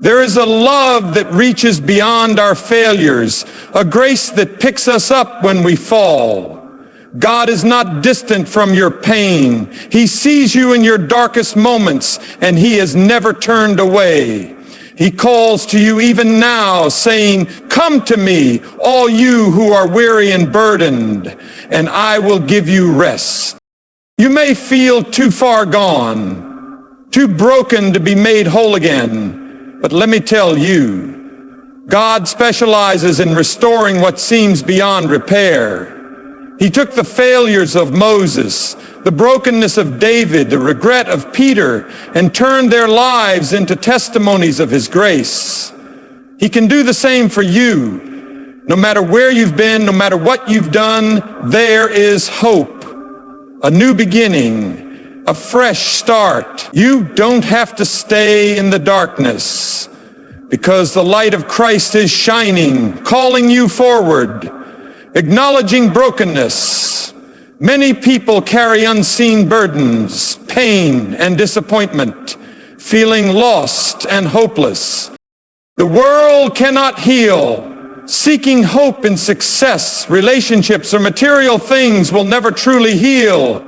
There is a love that reaches beyond our failures, a grace that picks us up when we fall. God is not distant from your pain. He sees you in your darkest moments, and He has never turned away. He calls to you even now, saying, "Come to me, all you who are weary and burdened, and I will give you rest." You may feel too far gone, too broken to be made whole again, but let me tell you, God specializes in restoring what seems beyond repair. He took the failures of Moses, the brokenness of David, the regret of Peter, and turned their lives into testimonies of His grace. He can do the same for you. No matter where you've been, no matter what you've done, there is hope, a new beginning, a fresh start. You don't have to stay in the darkness, because the light of Christ is shining, calling you forward. Acknowledging brokenness, many people carry unseen burdens, pain and disappointment, feeling lost and hopeless. The world cannot heal. Seeking hope in success, relationships, or material things will never truly heal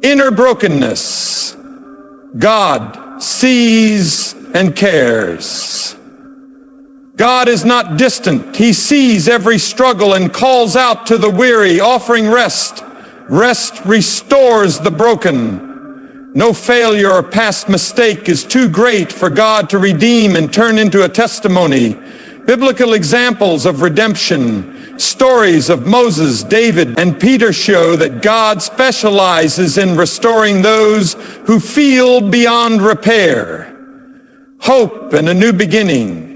inner brokenness. God sees and cares. God is not distant. He sees every struggle and calls out to the weary, offering rest. Rest restores the broken. No failure or past mistake is too great for God to redeem and turn into a testimony. Biblical examples of redemption, stories of Moses, David, and Peter show that God specializes in restoring those who feel beyond repair. Hope and a new beginning.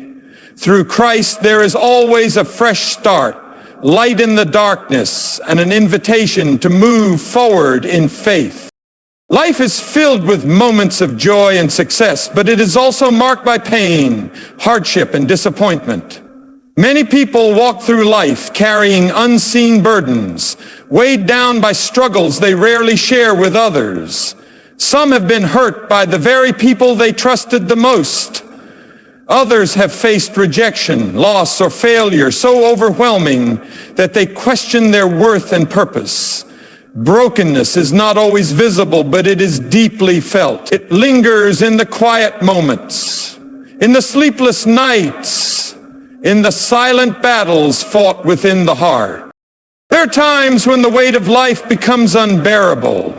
Through Christ, there is always a fresh start, light in the darkness, and an invitation to move forward in faith. Life is filled with moments of joy and success, but it is also marked by pain, hardship, and disappointment. Many people walk through life carrying unseen burdens, weighed down by struggles they rarely share with others. Some have been hurt by the very people they trusted the most. Others have faced rejection, loss, or failure so overwhelming that they question their worth and purpose. Brokenness is not always visible, but it is deeply felt. It lingers in the quiet moments, in the sleepless nights, in the silent battles fought within the heart. There are times when the weight of life becomes unbearable.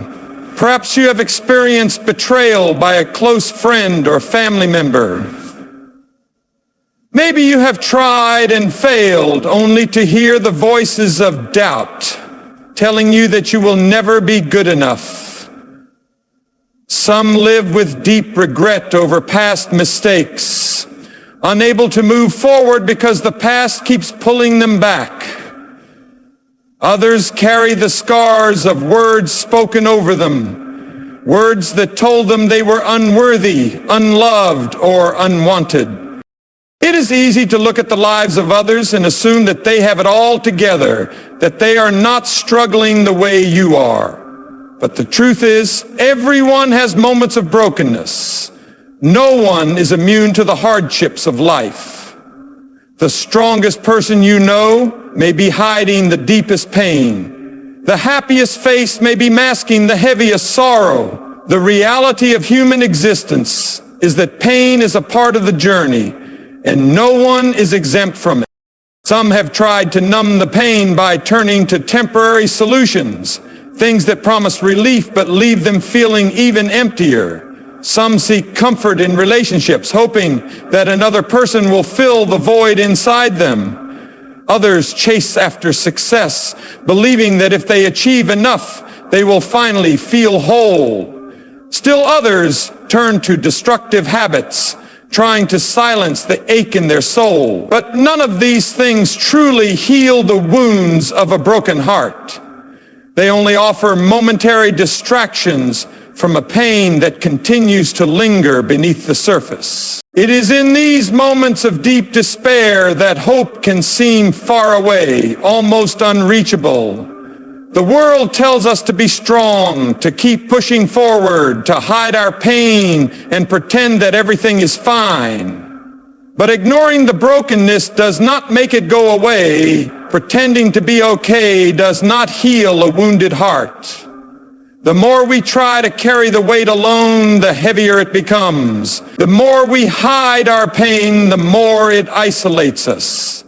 Perhaps you have experienced betrayal by a close friend or family member. Maybe you have tried and failed only to hear the voices of doubt telling you that you will never be good enough. Some live with deep regret over past mistakes, unable to move forward because the past keeps pulling them back. Others carry the scars of words spoken over them, words that told them they were unworthy, unloved, or unwanted. It is easy to look at the lives of others and assume that they have it all together, that they are not struggling the way you are. But the truth is, everyone has moments of brokenness. No one is immune to the hardships of life. The strongest person you know may be hiding the deepest pain. The happiest face may be masking the heaviest sorrow. The reality of human existence is that pain is a part of the journey, and no one is exempt from it. Some have tried to numb the pain by turning to temporary solutions, things that promise relief but leave them feeling even emptier. Some seek comfort in relationships, hoping that another person will fill the void inside them. Others chase after success, believing that if they achieve enough, they will finally feel whole. Still others turn to destructive habits, trying to silence the ache in their soul. But none of these things truly heal the wounds of a broken heart. They only offer momentary distractions from a pain that continues to linger beneath the surface. It is in these moments of deep despair that hope can seem far away, almost unreachable. The world tells us to be strong, to keep pushing forward, to hide our pain and pretend that everything is fine. But ignoring the brokenness does not make it go away. Pretending to be okay does not heal a wounded heart. The more we try to carry the weight alone, the heavier it becomes. The more we hide our pain, the more it isolates us.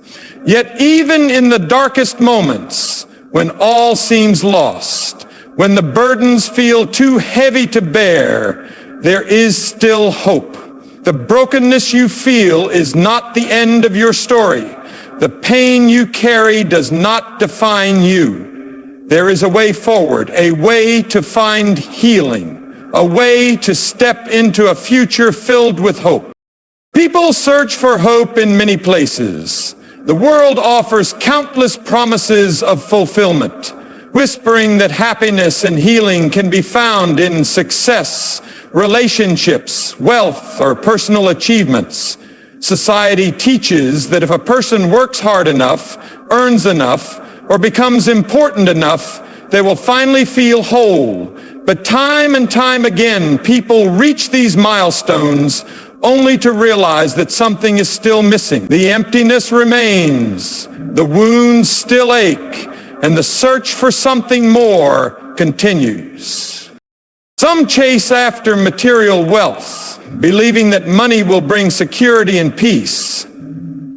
Yet even in the darkest moments, when all seems lost, when the burdens feel too heavy to bear, there is still hope. The brokenness you feel is not the end of your story. The pain you carry does not define you. There is a way forward, a way to find healing, a way to step into a future filled with hope. People search for hope in many places. The world offers countless promises of fulfillment, whispering that happiness and healing can be found in success, relationships, wealth, or personal achievements. Society teaches that if a person works hard enough, earns enough, or becomes important enough, they will finally feel whole. But time and time again, people reach these milestones only to realize that something is still missing. The emptiness remains, the wounds still ache, and the search for something more continues. Some chase after material wealth, believing that money will bring security and peace.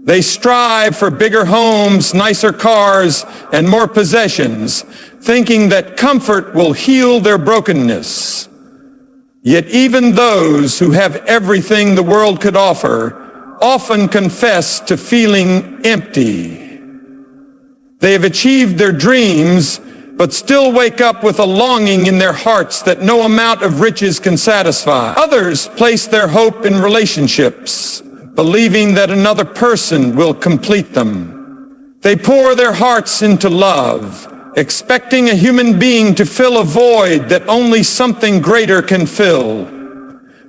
They strive for bigger homes, nicer cars, and more possessions, thinking that comfort will heal their brokenness. Yet even those who have everything the world could offer often confess to feeling empty. They have achieved their dreams, but still wake up with a longing in their hearts that no amount of riches can satisfy. Others place their hope in relationships, believing that another person will complete them. They pour their hearts into love, expecting a human being to fill a void that only something greater can fill.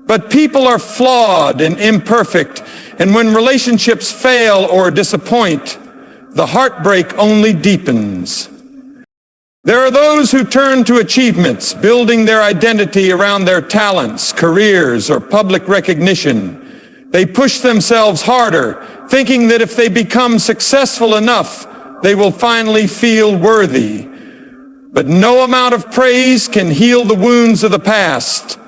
But people are flawed and imperfect, and when relationships fail or disappoint, the heartbreak only deepens. There are those who turn to achievements, building their identity around their talents, careers, or public recognition. They push themselves harder, thinking that if they become successful enough, they will finally feel worthy. But no amount of praise can heal the wounds of the past.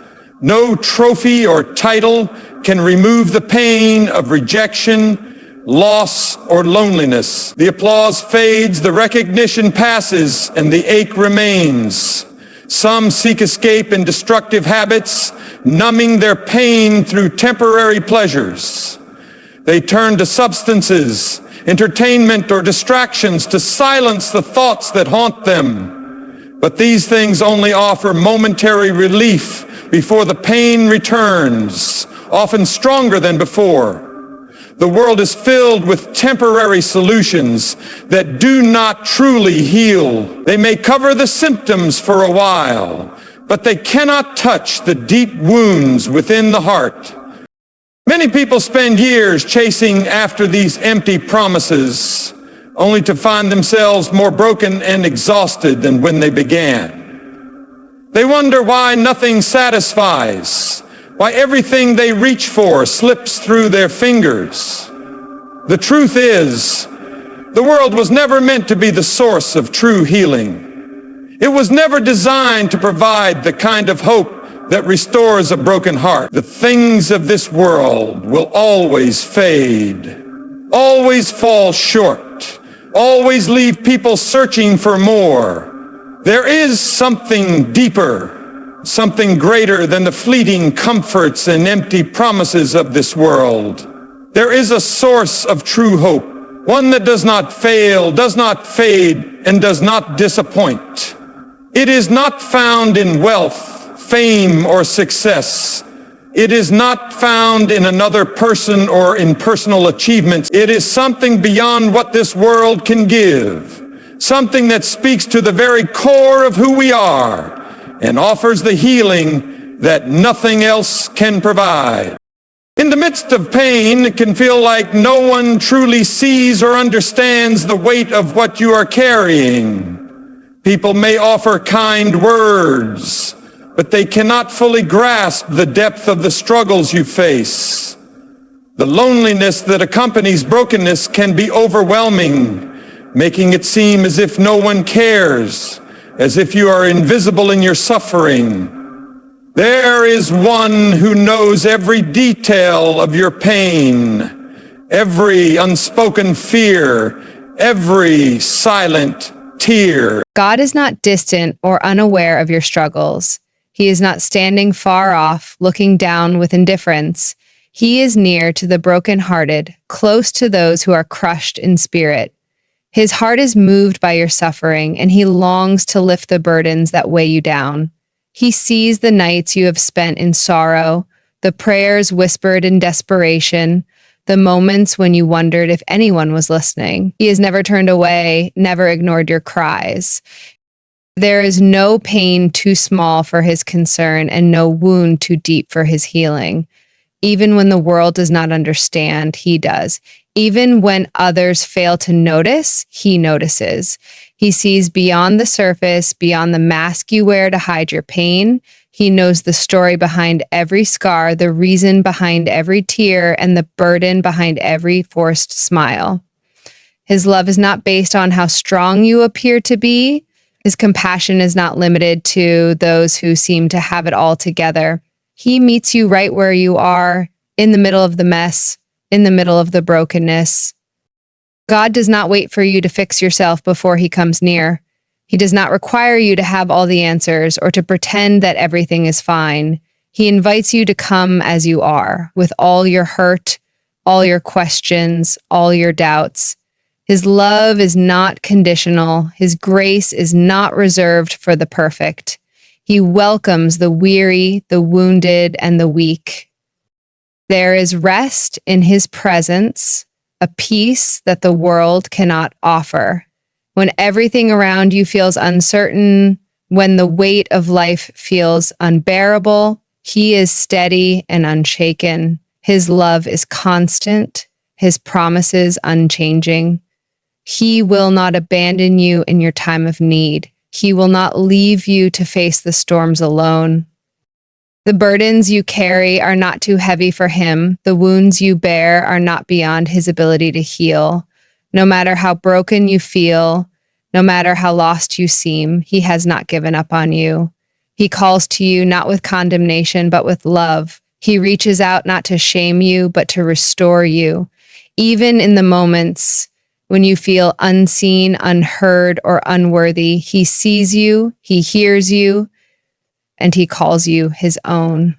No trophy or title can remove the pain of rejection, loss, or loneliness. The applause fades, the recognition passes, and the ache remains. Some seek escape in destructive habits, numbing their pain through temporary pleasures. They turn to substances, entertainment, or distractions to silence the thoughts that haunt them. But these things only offer momentary relief before the pain returns, often stronger than before. The world is filled with temporary solutions that do not truly heal. They may cover the symptoms for a while, but they cannot touch the deep wounds within the heart. Many people spend years chasing after these empty promises, only to find themselves more broken and exhausted than when they began. They wonder why nothing satisfies, why everything they reach for slips through their fingers. The truth is, the world was never meant to be the source of true healing. It was never designed to provide the kind of hope that restores a broken heart. The things of this world will always fade, always fall short, always leave people searching for more. There is something deeper, something greater than the fleeting comforts and empty promises of this world. There is a source of true hope, one that does not fail, does not fade, and does not disappoint. It is not found in wealth, fame, or success. It is not found in another person or in personal achievements. It is something beyond what this world can give, something that speaks to the very core of who we are and offers the healing that nothing else can provide. In the midst of pain, it can feel like no one truly sees or understands the weight of what you are carrying. People may offer kind words, but they cannot fully grasp the depth of the struggles you face. The loneliness that accompanies brokenness can be overwhelming, making it seem as if no one cares, as if you are invisible in your suffering. There is one who knows every detail of your pain, every unspoken fear, every silent tear. God is not distant or unaware of your struggles. He is not standing far off, looking down with indifference. He is near to the brokenhearted, close to those who are crushed in spirit. His heart is moved by your suffering, and he longs to lift the burdens that weigh you down. He sees the nights you have spent in sorrow, the prayers whispered in desperation, the moments when you wondered if anyone was listening. He has never turned away, never ignored your cries. There is no pain too small for his concern and no wound too deep for his healing. Even when the world does not understand, he does. Even when others fail to notice, he notices. He sees beyond the surface, beyond the mask you wear to hide your pain. He knows the story behind every scar, the reason behind every tear, and the burden behind every forced smile. His love is not based on how strong you appear to be. His compassion is not limited to those who seem to have it all together. He meets you right where you are, in the middle of the mess, in the middle of the brokenness. God does not wait for you to fix yourself before he comes near. He does not require you to have all the answers or to pretend that everything is fine. He invites you to come as you are, with all your hurt, all your questions, all your doubts. His love is not conditional. His grace is not reserved for the perfect. He welcomes the weary, the wounded, and the weak. There is rest in his presence, a peace that the world cannot offer. When everything around you feels uncertain, when the weight of life feels unbearable, he is steady and unshaken. His love is constant, his promises unchanging. He will not abandon you in your time of need. He will not leave you to face the storms alone. The burdens you carry are not too heavy for him. The wounds you bear are not beyond his ability to heal. No matter how broken you feel, no matter how lost you seem, he has not given up on you. He calls to you not with condemnation, but with love. He reaches out not to shame you, but to restore you. Even in the moments when you feel unseen, unheard, or unworthy, he sees you, he hears you, and he calls you his own.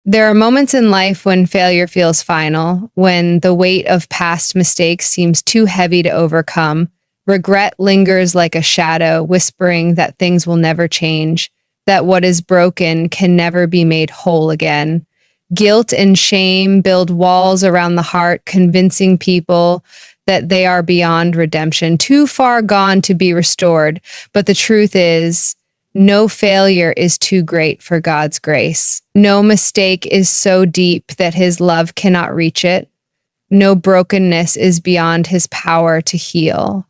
There are moments in life when failure feels final, when the weight of past mistakes seems too heavy to overcome. Regret lingers like a shadow, whispering that things will never change, that what is broken can never be made whole again. Guilt and shame build walls around the heart, convincing people that they are beyond redemption, too far gone to be restored. But the truth is, no failure is too great for God's grace. No mistake is so deep that his love cannot reach it. No brokenness is beyond his power to heal.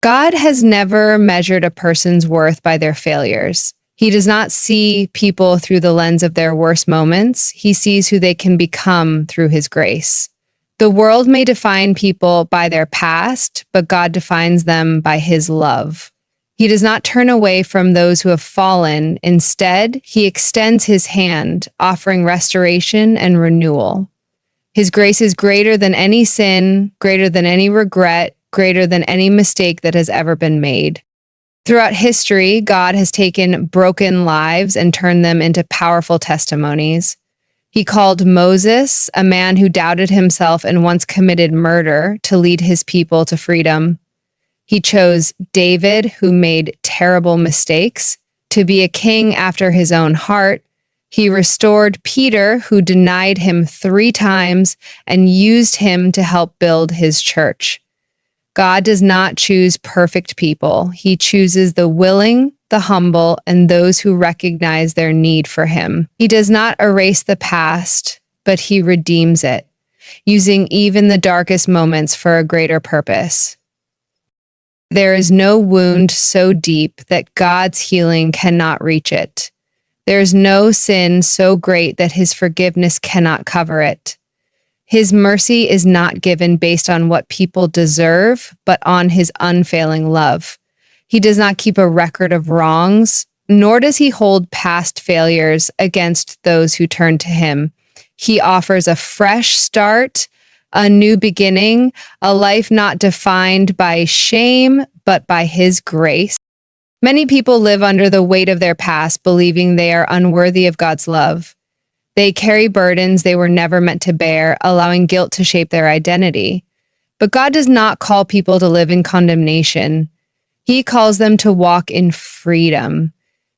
God has never measured a person's worth by their failures. He does not see people through the lens of their worst moments. He sees who they can become through his grace. The world may define people by their past, but God defines them by his love. He does not turn away from those who have fallen. Instead, he extends his hand, offering restoration and renewal. His grace is greater than any sin, greater than any regret, greater than any mistake that has ever been made. Throughout history, God has taken broken lives and turned them into powerful testimonies. He called Moses, a man who doubted himself and once committed murder, to lead his people to freedom. He chose David, who made terrible mistakes, to be a king after his own heart. He restored Peter, who denied him 3 times, and used him to help build his church. God does not choose perfect people. He chooses the willing, the humble, and those who recognize their need for him. He does not erase the past, but he redeems it, using even the darkest moments for a greater purpose. There is no wound so deep that God's healing cannot reach it. There is no sin so great that his forgiveness cannot cover it. His mercy is not given based on what people deserve, but on his unfailing love. He does not keep a record of wrongs, nor does he hold past failures against those who turn to him. He offers a fresh start, a new beginning, a life not defined by shame, but by his grace. Many people live under the weight of their past, believing they are unworthy of God's love. They carry burdens they were never meant to bear, allowing guilt to shape their identity. But God does not call people to live in condemnation. He calls them to walk in freedom.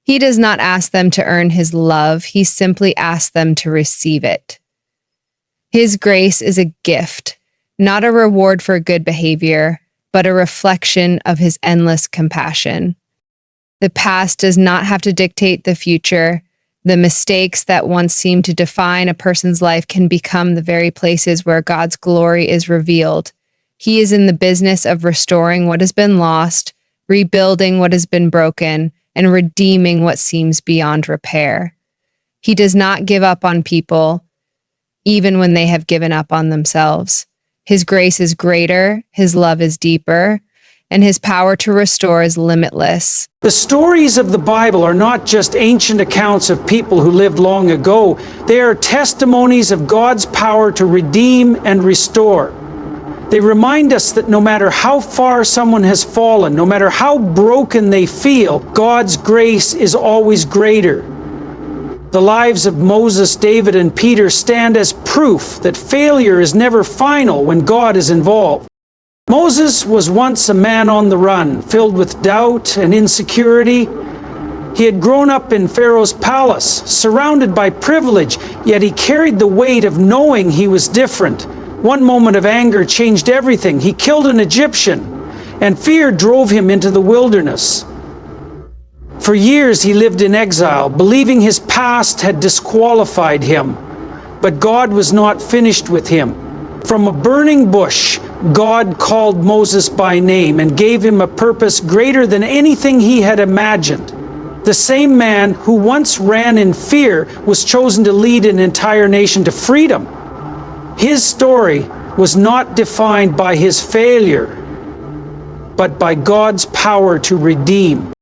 He does not ask them to earn his love. He simply asks them to receive it. His grace is a gift, not a reward for good behavior, but a reflection of his endless compassion. The past does not have to dictate the future. The mistakes that once seemed to define a person's life can become the very places where God's glory is revealed. He is in the business of restoring what has been lost, rebuilding what has been broken, and redeeming what seems beyond repair. He does not give up on people, even when they have given up on themselves. His grace is greater, his love is deeper, and his power to restore is limitless. The stories of the Bible are not just ancient accounts of people who lived long ago. They are testimonies of God's power to redeem and restore. They remind us that no matter how far someone has fallen, no matter how broken they feel, God's grace is always greater. The lives of Moses, David, and Peter stand as proof that failure is never final when God is involved. Moses was once a man on the run, filled with doubt and insecurity. He had grown up in Pharaoh's palace, surrounded by privilege, yet he carried the weight of knowing he was different. One moment of anger changed everything. He killed an Egyptian, and fear drove him into the wilderness. For years he lived in exile, believing his past had disqualified him. But God was not finished with him. From a burning bush, God called Moses by name and gave him a purpose greater than anything he had imagined. The same man who once ran in fear was chosen to lead an entire nation to freedom. His story was not defined by his failure, but by God's power to redeem.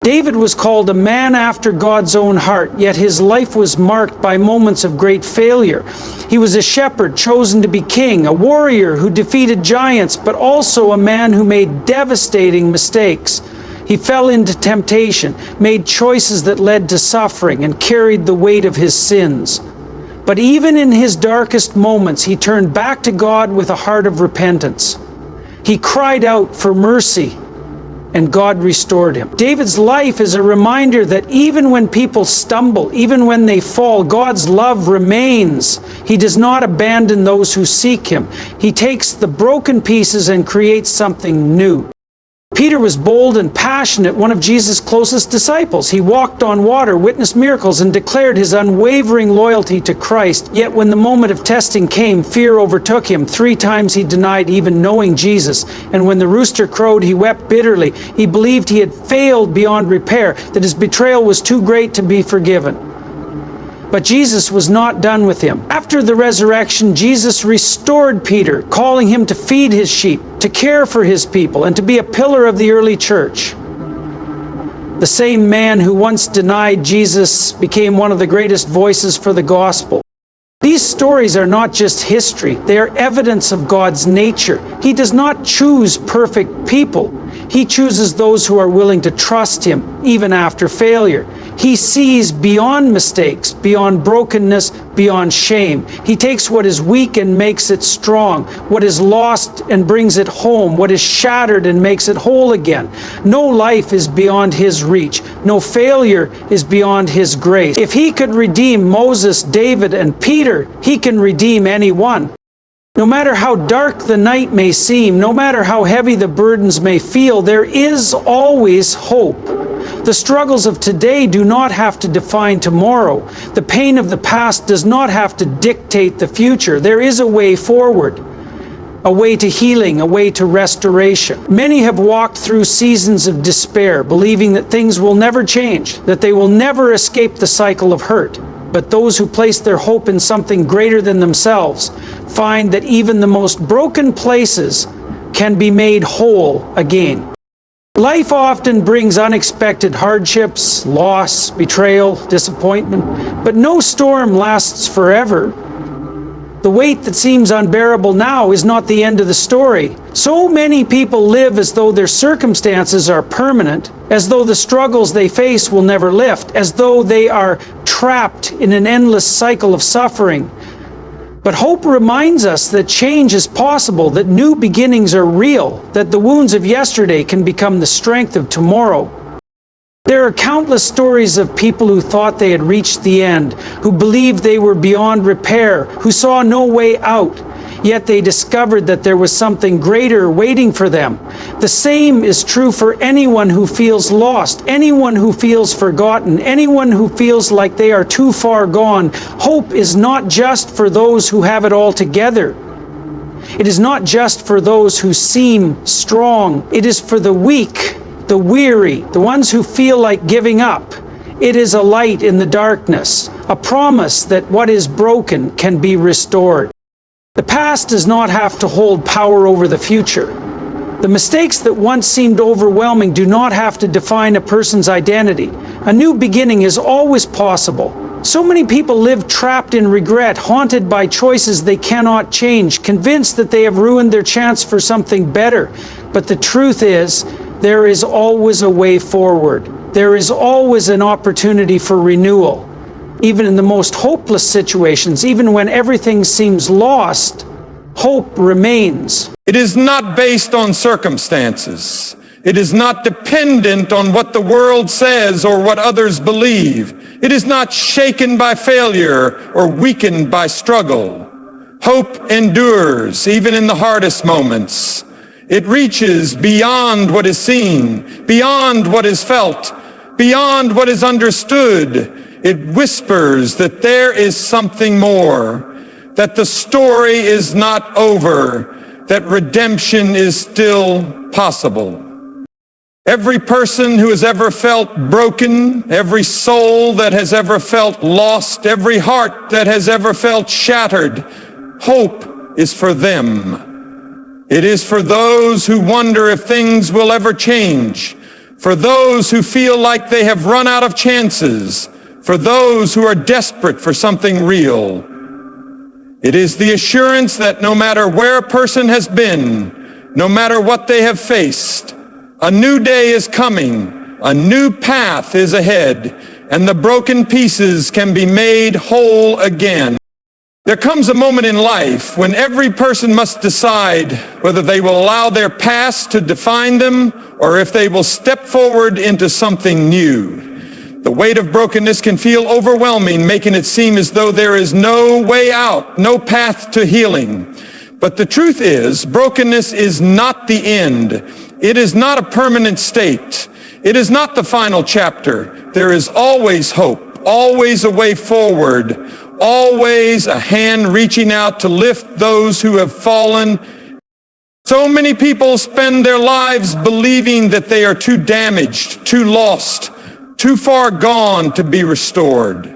David was called a man after God's own heart, yet his life was marked by moments of great failure. He was a shepherd chosen to be king, a warrior who defeated giants, but also a man who made devastating mistakes. He fell into temptation, made choices that led to suffering, and carried the weight of his sins. But even in his darkest moments, he turned back to God with a heart of repentance. He cried out for mercy, and God restored him. David's life is a reminder that even when people stumble, even when they fall, God's love remains. He does not abandon those who seek him. He takes the broken pieces and creates something new. Peter was bold and passionate, one of Jesus' closest disciples. He walked on water, witnessed miracles, and declared his unwavering loyalty to Christ. Yet when the moment of testing came, fear overtook him. 3 times he denied even knowing Jesus. And when the rooster crowed, he wept bitterly. He believed he had failed beyond repair, that his betrayal was too great to be forgiven. But Jesus was not done with him. After the resurrection, Jesus restored Peter, calling him to feed his sheep, to care for his people, and to be a pillar of the early church. The same man who once denied Jesus became one of the greatest voices for the gospel. These stories are not just history, they are evidence of God's nature. He does not choose perfect people. He chooses those who are willing to trust him, even after failure. He sees beyond mistakes, beyond brokenness, beyond shame. He takes what is weak and makes it strong, what is lost and brings it home, what is shattered and makes it whole again. No life is beyond his reach. No failure is beyond his grace. If he could redeem Moses, David, and Peter, he can redeem anyone. No matter how dark the night may seem, no matter how heavy the burdens may feel, there is always hope. The struggles of today do not have to define tomorrow. The pain of the past does not have to dictate the future. There is a way forward, a way to healing, a way to restoration. Many have walked through seasons of despair, believing that things will never change, that they will never escape the cycle of hurt. But those who place their hope in something greater than themselves find that even the most broken places can be made whole again. Life often brings unexpected hardships, loss, betrayal, disappointment, but no storm lasts forever. The weight that seems unbearable now is not the end of the story. So many people live as though their circumstances are permanent, as though the struggles they face will never lift, as though they are trapped in an endless cycle of suffering. But hope reminds us that change is possible, that new beginnings are real, that the wounds of yesterday can become the strength of tomorrow. There are countless stories of people who thought they had reached the end, who believed they were beyond repair, who saw no way out, yet they discovered that there was something greater waiting for them. The same is true for anyone who feels lost, anyone who feels forgotten, anyone who feels like they are too far gone. Hope is not just for those who have it all together. It is not just for those who seem strong. It is for the weak, the weary, the ones who feel like giving up. It is a light in the darkness, a promise that what is broken can be restored. The past does not have to hold power over the future. The mistakes that once seemed overwhelming do not have to define a person's identity. A new beginning is always possible. So many people live trapped in regret, haunted by choices they cannot change, convinced that they have ruined their chance for something better. But the truth is, there is always a way forward. There is always an opportunity for renewal. Even in the most hopeless situations, even when everything seems lost, hope remains. It is not based on circumstances. It is not dependent on what the world says or what others believe. It is not shaken by failure or weakened by struggle. Hope endures even in the hardest moments. It reaches beyond what is seen, beyond what is felt, beyond what is understood. It whispers that there is something more, that the story is not over, that redemption is still possible. Every person who has ever felt broken, every soul that has ever felt lost, every heart that has ever felt shattered, hope is for them. It is for those who wonder if things will ever change, for those who feel like they have run out of chances, for those who are desperate for something real. It is the assurance that no matter where a person has been, no matter what they have faced, a new day is coming, a new path is ahead, and the broken pieces can be made whole again. There comes a moment in life when every person must decide whether they will allow their past to define them or if they will step forward into something new. The weight of brokenness can feel overwhelming, making it seem as though there is no way out, no path to healing. But the truth is, brokenness is not the end. It is not a permanent state. It is not the final chapter. There is always hope, always a way forward, always a hand reaching out to lift those who have fallen. So many people spend their lives believing that they are too damaged, too lost, too far gone to be restored.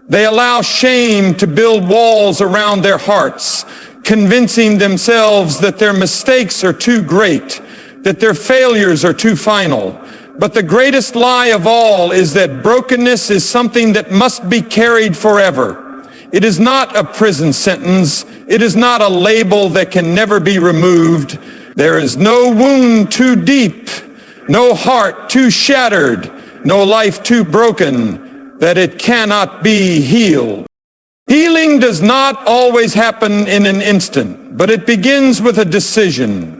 They allow shame to build walls around their hearts, convincing themselves that their mistakes are too great, that their failures are too final. But the greatest lie of all is that brokenness is something that must be carried forever. It is not a prison sentence. It is not a label that can never be removed. There is no wound too deep, no heart too shattered, no life too broken that it cannot be healed. Healing does not always happen in an instant, but it begins with a decision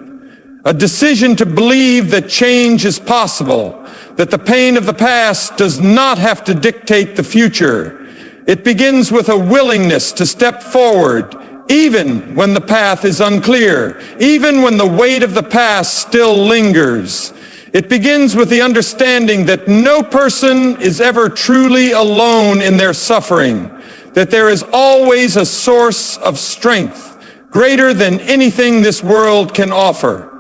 to believe that change is possible, that the pain of the past does not have to dictate the future. It begins with a willingness to step forward, even when the path is unclear, even when the weight of the past still lingers. It begins with the understanding that no person is ever truly alone in their suffering, that there is always a source of strength greater than anything this world can offer.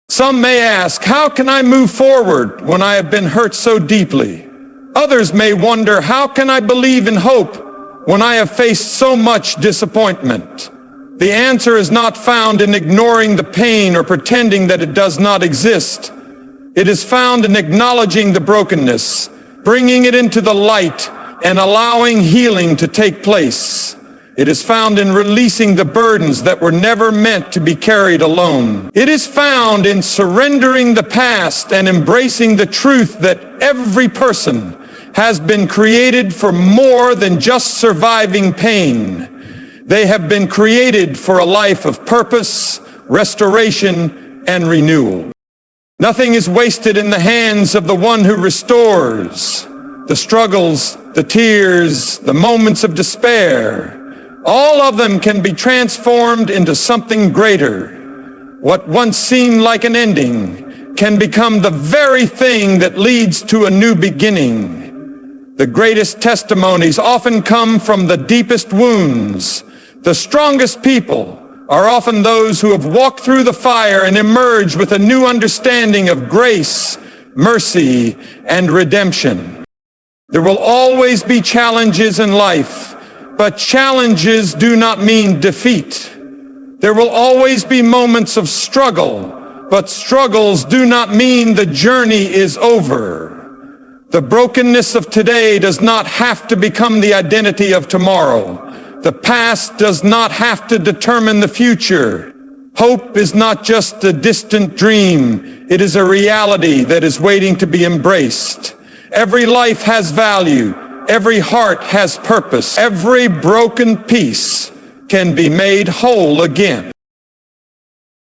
Some may ask, how can I move forward when I have been hurt so deeply? Others may wonder, how can I believe in hope when I have faced so much disappointment? The answer is not found in ignoring the pain or pretending that it does not exist. It is found in acknowledging the brokenness, bringing it into the light, and allowing healing to take place. It is found in releasing the burdens that were never meant to be carried alone. It is found in surrendering the past and embracing the truth that every person has been created for more than just surviving pain. They have been created for a life of purpose, restoration, and renewal. Nothing is wasted in the hands of the one who restores. The struggles, the tears, the moments of despair, all of them can be transformed into something greater. What once seemed like an ending can become the very thing that leads to a new beginning. The greatest testimonies often come from the deepest wounds. The strongest people are often those who have walked through the fire and emerged with a new understanding of grace, mercy, and redemption. There will always be challenges in life, but challenges do not mean defeat. There will always be moments of struggle, but struggles do not mean the journey is over. The brokenness of today does not have to become the identity of tomorrow. The past does not have to determine the future. Hope is not just a distant dream. It is a reality that is waiting to be embraced. Every life has value. Every heart has purpose. Every broken piece can be made whole again.